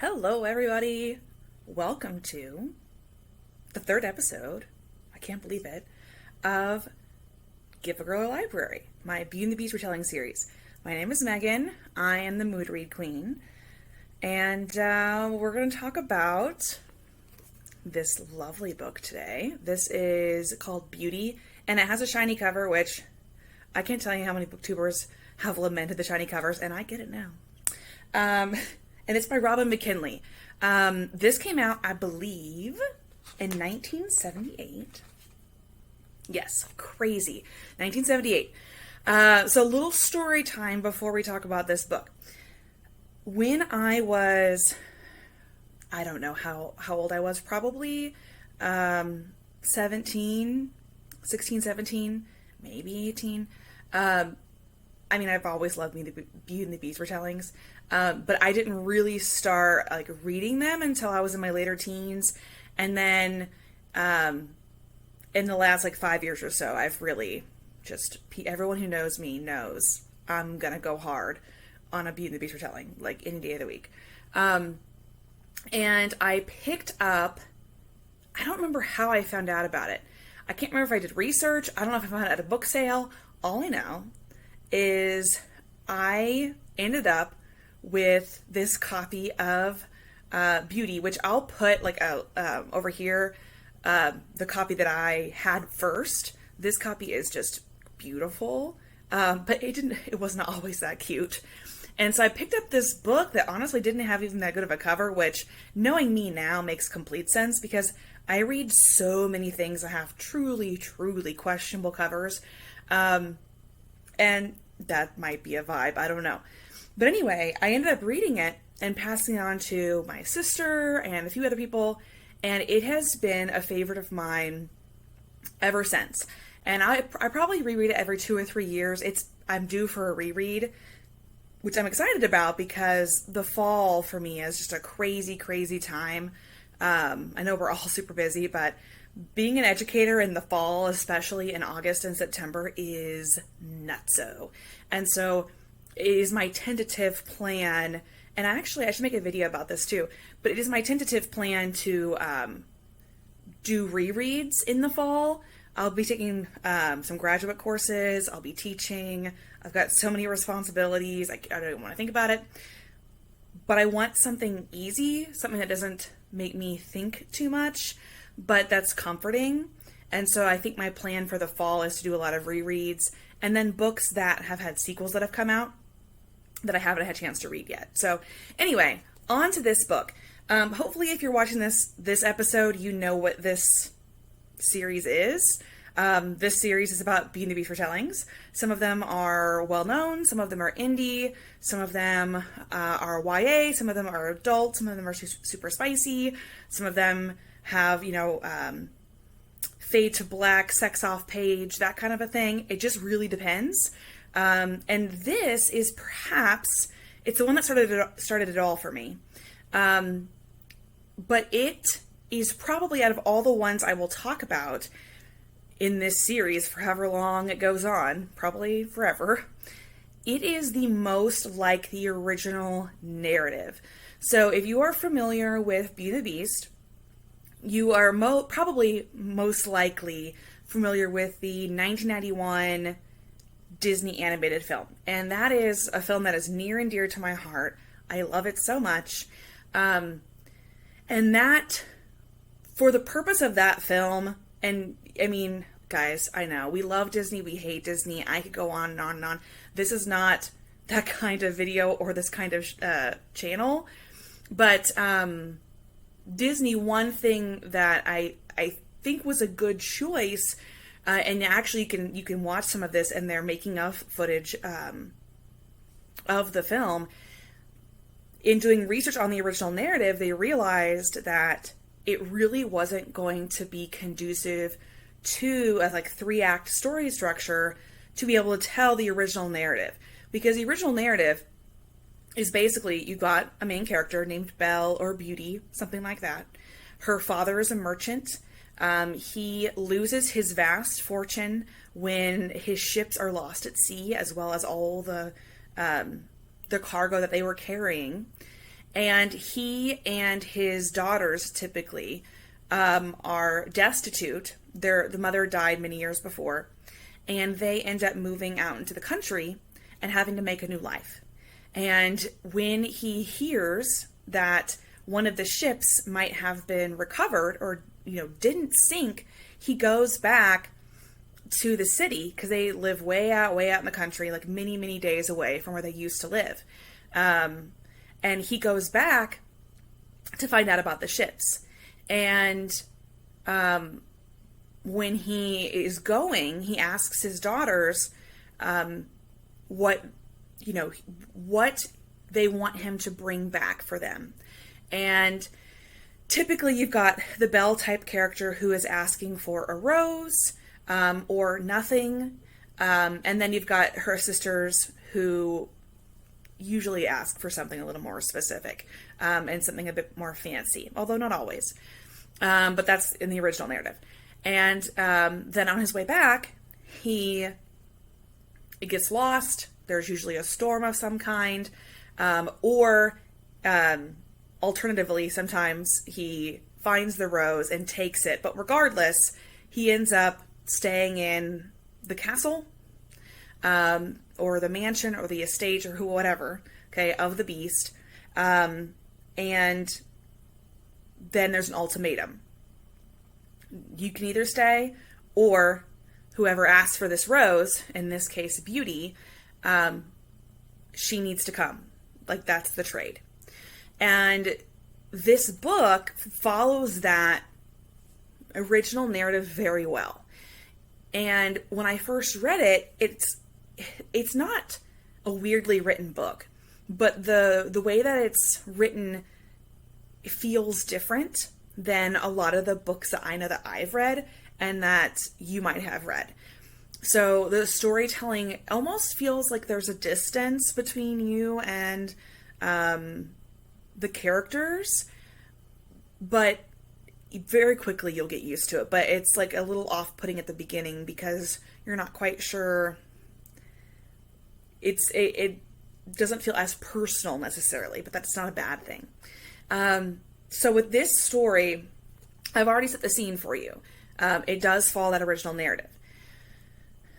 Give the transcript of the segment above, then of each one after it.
Hello, everybody. Welcome to the third episode, I can't believe it, of Give a Girl a Library, my Beauty and the Beast retelling series. My name is Megan. I am the mood read queen. And we're going to talk about this lovely book today. This is called Beauty, and it has a shiny cover, which I can't tell you how many booktubers have lamented the shiny covers, and I get it now. And it's by Robin McKinley. This came out, I believe, in 1978. Yes, crazy. 1978. So a little story time before we talk about this book. When I was, I don't know how old I was, probably 16, 17, maybe 18. I mean, I've always loved Beauty and the Beast retellings, but I didn't really start reading them until I was in my later teens, and then in the last 5 years or so, I've really just, everyone who knows me knows I'm gonna go hard on a Beauty and the Beast retelling any day of the week. And I picked up, I don't remember how I found out about it. I can't remember if I did research. I don't know if I found it at a book sale. All I know is I ended up with this copy of Beauty, which I'll put over here, the copy that I had first. This copy is just beautiful, but it wasn't always that cute. And so I picked up this book that honestly didn't have even that good of a cover, which, knowing me now, makes complete sense because I read so many things that have truly, truly questionable covers. And that might be a vibe, I don't know. But anyway, I ended up reading it and passing it on to my sister and a few other people, and it has been a favorite of mine ever since. And I probably reread it every 2 or 3 years. I'm due for a reread, which I'm excited about because the fall for me is just a crazy, crazy time. I know we're all super busy, but being an educator in the fall, especially in August and September, is nutso. And so it is my tentative plan, and actually I should make a video about this too, but it is my tentative plan to do rereads in the fall. I'll be taking some graduate courses. I'll be teaching. I've got so many responsibilities. I don't even want to think about it. But I want something easy, something that doesn't make me think too much, but that's comforting. And so I think my plan for the fall is to do a lot of rereads and then books that have had sequels that have come out that I haven't had a chance to read yet. So anyway, on to this book. Hopefully if you're watching this episode, you know what this series is. This series is about Beauty and the Beast retellings. Some of them are well-known, some of them are indie, some of them are YA, some of them are adult, some of them are super spicy, some of them have, fade to black, sex off page, that kind of a thing. It just really depends. And this is perhaps, it's the one that started it all for me. But it is probably, out of all the ones I will talk about in this series for however long it goes on, probably forever, it is the most like the original narrative. So if you are familiar with Beauty and the Beast, you are probably most likely familiar with the 1991 Disney animated film. And that is a film that is near and dear to my heart. I love it so much. And that, for the purpose of that film, and I mean, guys, I know, we love Disney, we hate Disney, I could go on and on and on. This is not that kind of video or this kind of channel, but Disney, one thing that I think was a good choice, and actually you can watch some of this, and they're making of footage of the film. In doing research on the original narrative, they realized that it really wasn't going to be conducive to a 3-act story structure to be able to tell the original narrative. Because the original narrative is basically, you got a main character named Belle or Beauty, something like that. Her father is a merchant. He loses his vast fortune when his ships are lost at sea, as well as all the cargo that they were carrying. And he and his daughters typically are destitute. The mother died many years before, and they end up moving out into the country and having to make a new life. And when he hears that one of the ships might have been recovered or, didn't sink, he goes back to the city because they live way out in the country, like many, many days away from where they used to live. And he goes back to find out about the ships. And when he is going, he asks his daughters what they want him to bring back for them. And typically you've got the Belle type character who is asking for a rose or nothing. And then you've got her sisters who usually ask for something a little more specific and something a bit more fancy, although not always. But that's in the original narrative. And then on his way back, it gets lost. There's usually a storm of some kind, or alternatively, sometimes he finds the rose and takes it. But regardless, he ends up staying in the castle, or the mansion, or the estate, or whatever, okay, of the beast. And then there's an ultimatum. You can either stay, or whoever asks for this rose, in this case, Beauty, she needs to come. Like, that's the trade. And this book follows that original narrative very well. And when I first read it, it's not a weirdly written book, but the way that it's written feels different than a lot of the books that I know that I've read and that you might have read. So the storytelling almost feels like there's a distance between you and the characters, but very quickly you'll get used to it. But it's like a little off-putting at the beginning because you're not quite sure. It doesn't feel as personal necessarily, but that's not a bad thing. So with this story, I've already set the scene for you. It does follow that original narrative.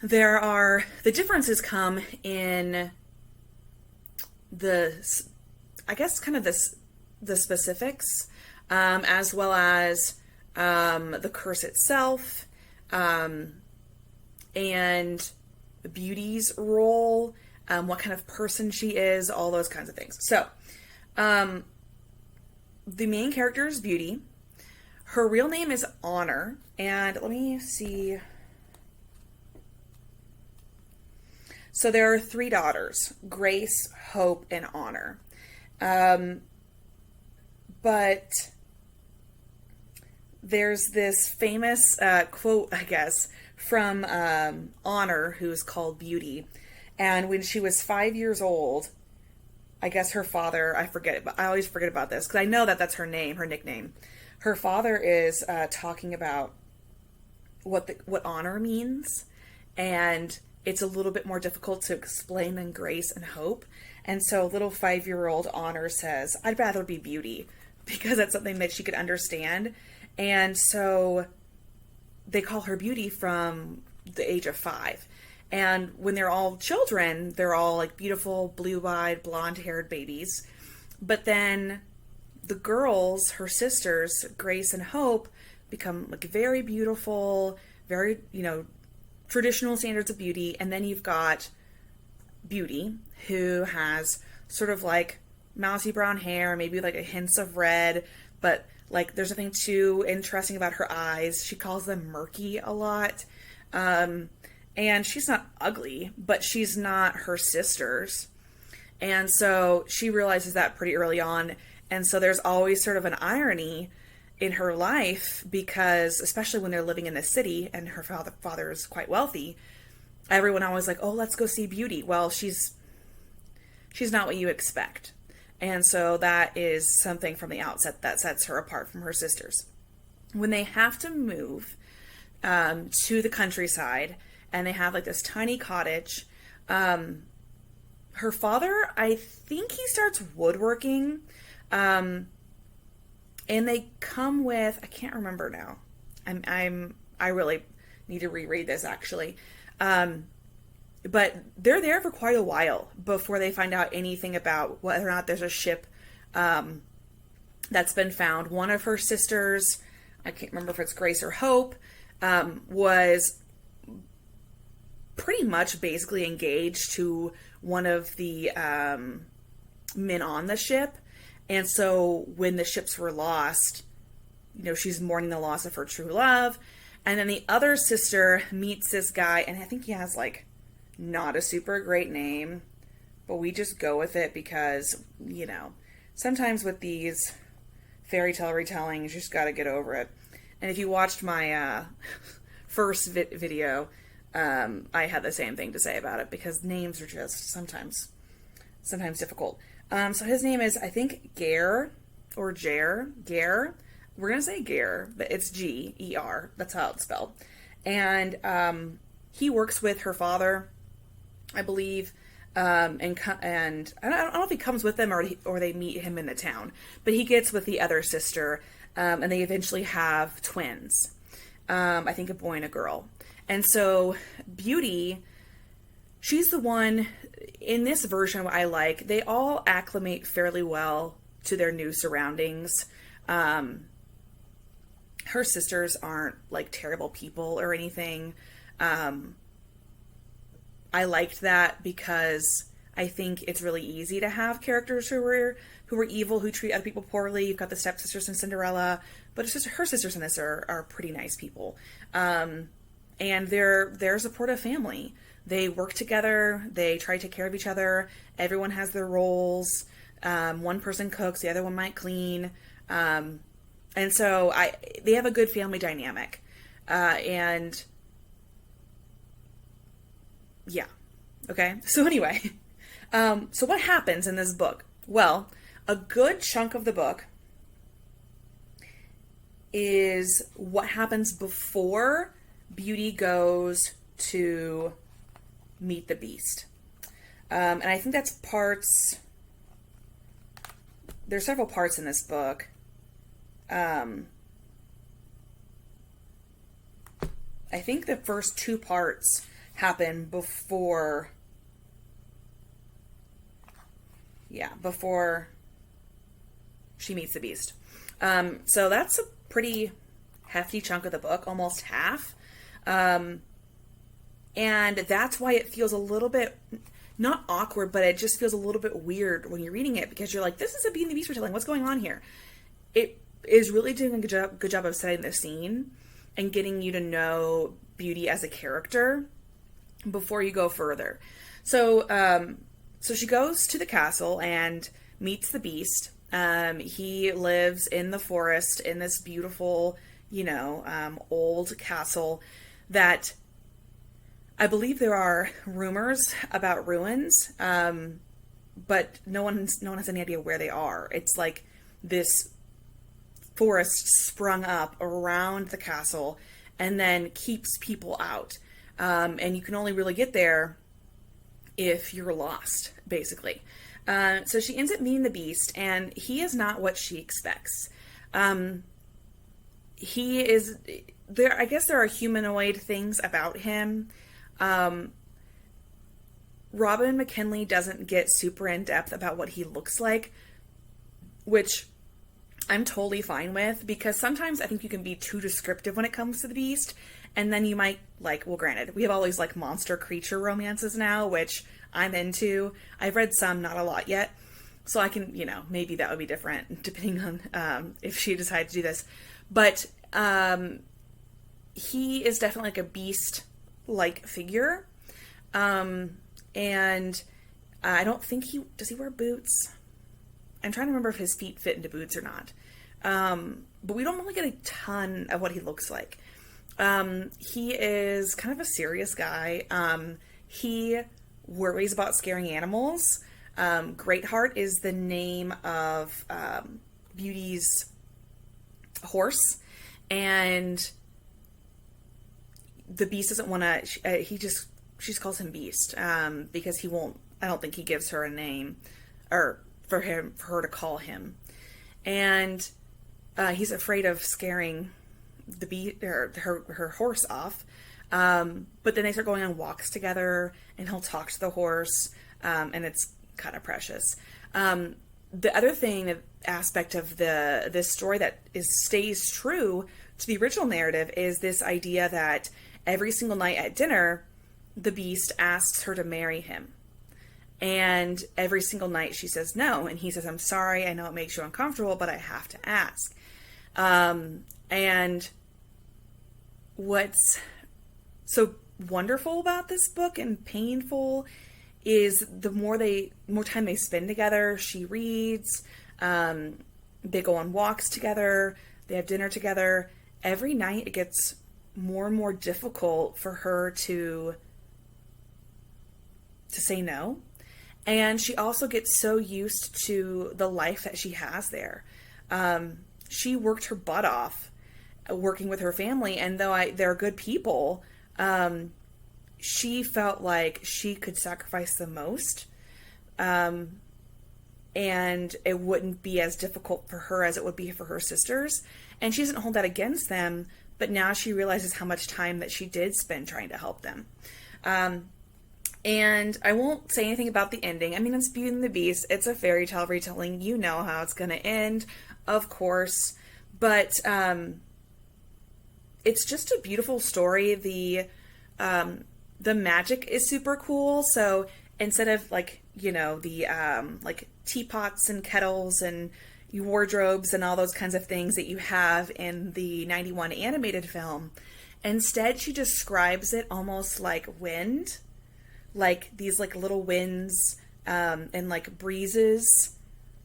The differences come in the specifics, as well as the curse itself, and Beauty's role, what kind of person she is, all those kinds of things. So, the main character is Beauty. Her real name is Honor, and let me see. So there are 3 daughters, Grace, Hope, and Honor. But there's this famous quote, I guess, from Honor, who's called Beauty. And when she was 5 years old, I guess her father, I forget it, but I always forget about this, because I know that that's her name, her nickname. Her father is talking about what honor means, and it's a little bit more difficult to explain than Grace and Hope. And so little 5-year-old Honor says, I'd rather be Beauty, because that's something that she could understand. And so they call her Beauty from the age of 5. And when they're all children, they're all like beautiful, blue-eyed, blonde-haired babies. But then the girls, her sisters, Grace and Hope, become like very beautiful, very, traditional standards of beauty. And then you've got Beauty, who has sort of like mousy brown hair, maybe like a hint of red, but like there's nothing too interesting about her eyes. She calls them murky a lot. And she's not ugly, but she's not her sisters. And so she realizes that pretty early on. And so there's always sort of an irony in her life, because especially when they're living in the city and her father is quite wealthy, everyone always like, oh, let's go see Beauty. Well, she's not what you expect. And so that is something from the outset that sets her apart from her sisters. When they have to move to the countryside, and they have like this tiny cottage, her father, I think he starts woodworking, And they come with, I can't remember now. I really need to reread this actually. But they're there for quite a while before they find out anything about whether or not there's a ship that's been found. One of her sisters, I can't remember if it's Grace or Hope, was pretty much basically engaged to one of the men on the ship. And so when the ships were lost, she's mourning the loss of her true love. And then the other sister meets this guy, and I think he has not a super great name, but we just go with it because, sometimes with these fairy tale retellings, you just got to get over it. And if you watched my first video, I had the same thing to say about it because names are just sometimes difficult. So his name is, I think, Ger or Jer. Ger. We're going to say Ger, but it's G-E-R. That's how it's spelled. And he works with her father, I believe, and I don't know if he comes with them or they meet him in the town, but he gets with the other sister, and they eventually have twins. I think a boy and a girl. And so Beauty, she's the one in this version I like. They all acclimate fairly well to their new surroundings. Her sisters aren't terrible people or anything. I liked that because I think it's really easy to have characters who are evil, who treat other people poorly. You've got the stepsisters in Cinderella, but her sisters in this are pretty nice people. And they're a supportive family. They work together. They try to take care of each other. Everyone has their roles. One person cooks, the other one might clean. And so they have a good family dynamic. And yeah. Okay. So anyway, so what happens in this book? Well, a good chunk of the book is what happens before Beauty goes to meet the Beast. And I think that's there's several parts in this book. I think the first two parts happen before she meets the Beast. So that's a pretty hefty chunk of the book, almost half. And that's why it feels a little bit, not awkward, but it just feels a little bit weird when you're reading it because you're like, this is a Beauty and the Beast retelling. What's going on here? It is really doing a good job of setting the scene and getting you to know Beauty as a character before you go further. So she goes to the castle and meets the Beast. He lives in the forest in this beautiful, old castle that I believe there are rumors about ruins, but no one has any idea where they are. It's like this forest sprung up around the castle and then keeps people out. And you can only really get there if you're lost, basically. So she ends up meeting the Beast, and he is not what she expects. He is there. I guess there are humanoid things about him. Robin McKinley doesn't get super in depth about what he looks like, which I'm totally fine with, because sometimes I think you can be too descriptive when it comes to the Beast, and then you might, well, granted, we have all these, monster creature romances now, which I'm into. I've read some, not a lot yet, so I can, maybe that would be different, depending on if she decided to do this, but he is definitely a Beast-like figure, and I don't think does he wear boots? I'm trying to remember if his feet fit into boots or not. But we don't really get a ton of what he looks like. He is kind of a serious guy. He worries about scaring animals. Greatheart is the name of Beauty's horse. And the Beast doesn't want to... she just calls him Beast. Because he won't... I don't think he gives her a name. Or... for her to call him. and he's afraid of scaring the her horse off. But then they start going on walks together, and he'll talk to the horse, and it's kind of precious. The other aspect of this story that stays true to the original narrative is this idea that every single night at dinner, the Beast asks her to marry him. And every single night she says no. And he says, I'm sorry, I know it makes you uncomfortable, but I have to ask. And what's so wonderful about this book and painful is the more time they spend together. She reads, they go on walks together, they have dinner together. Every night it gets more and more difficult for her to say no. And she also gets so used to the life that she has there. She worked her butt off working with her family, and though they're good people, she felt like she could sacrifice the most, and it wouldn't be as difficult for her as it would be for her sisters. And she doesn't hold that against them, but now she realizes how much time that she did spend trying to help them. And I won't say anything about the ending. I mean, it's Beauty and the Beast. It's a fairy tale retelling. You know how it's going to end, of course. But it's just a beautiful story. The magic is super cool. So instead of the teapots and kettles and wardrobes and all those kinds of things that you have in the 91 animated film, instead she describes it almost like wind. Like these little winds and breezes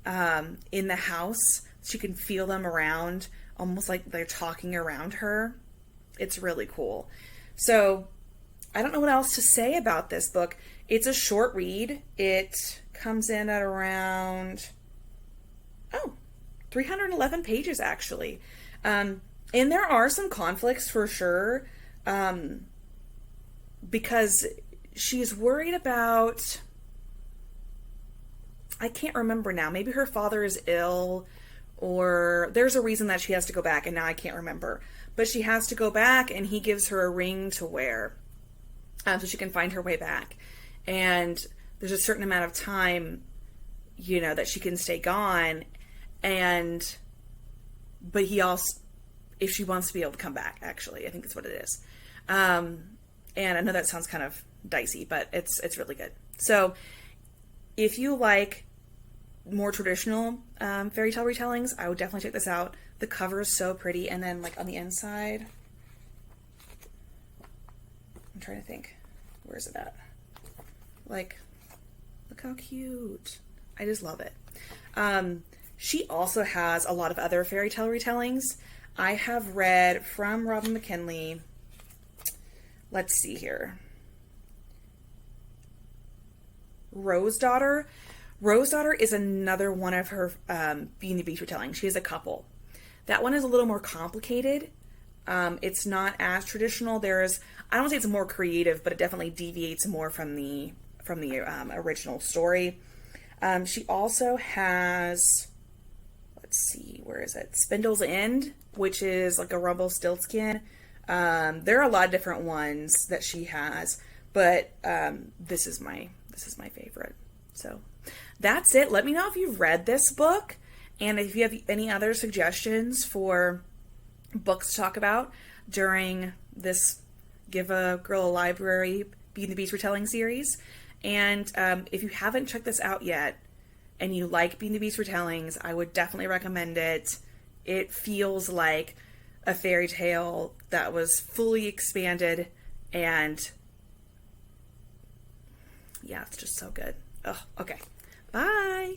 in the house. She can feel them around, almost like they're talking around her. It's really cool. So I don't know what else to say about this book. It's a short read. It comes in at around 311 pages actually. And there are some conflicts for sure, because she's worried about, I can't remember now, maybe her father is ill, or there's a reason that she has to go back, and now I can't remember. But she has to go back, and he gives her a ring to wear, so she can find her way back. And there's a certain amount of time, that she can stay gone, but he also, if she wants to be able to come back, actually, I think that's what it is. And I know that sounds kind of dicey, but it's really good. So if you like more traditional fairy tale retellings, I would definitely check this out. The cover is so pretty, and then on the inside, I'm trying to think, where is it at? Look how cute. I just love it. She also has a lot of other fairy tale retellings. I have read from Robin McKinley, let's see here, Rose Daughter. Rose Daughter is another one of her Beauty and the Beast retellings. She has a couple. That one is a little more complicated. It's not as traditional. I don't say it's more creative, but it definitely deviates more from the original story. She also has, let's see, where is it? Spindle's End, which is like a Rumpelstiltskin. There are a lot of different ones that she has, but this is my favorite. So that's it. Let me know if you've read this book, and if you have any other suggestions for books to talk about during this Give a Girl a Library Beauty and the Beast retelling series. And if you haven't checked this out yet and you like Beauty and the Beast retellings, I would definitely recommend it. It feels like a fairy tale that was fully expanded, and yeah, it's just so good. Oh, okay. Bye.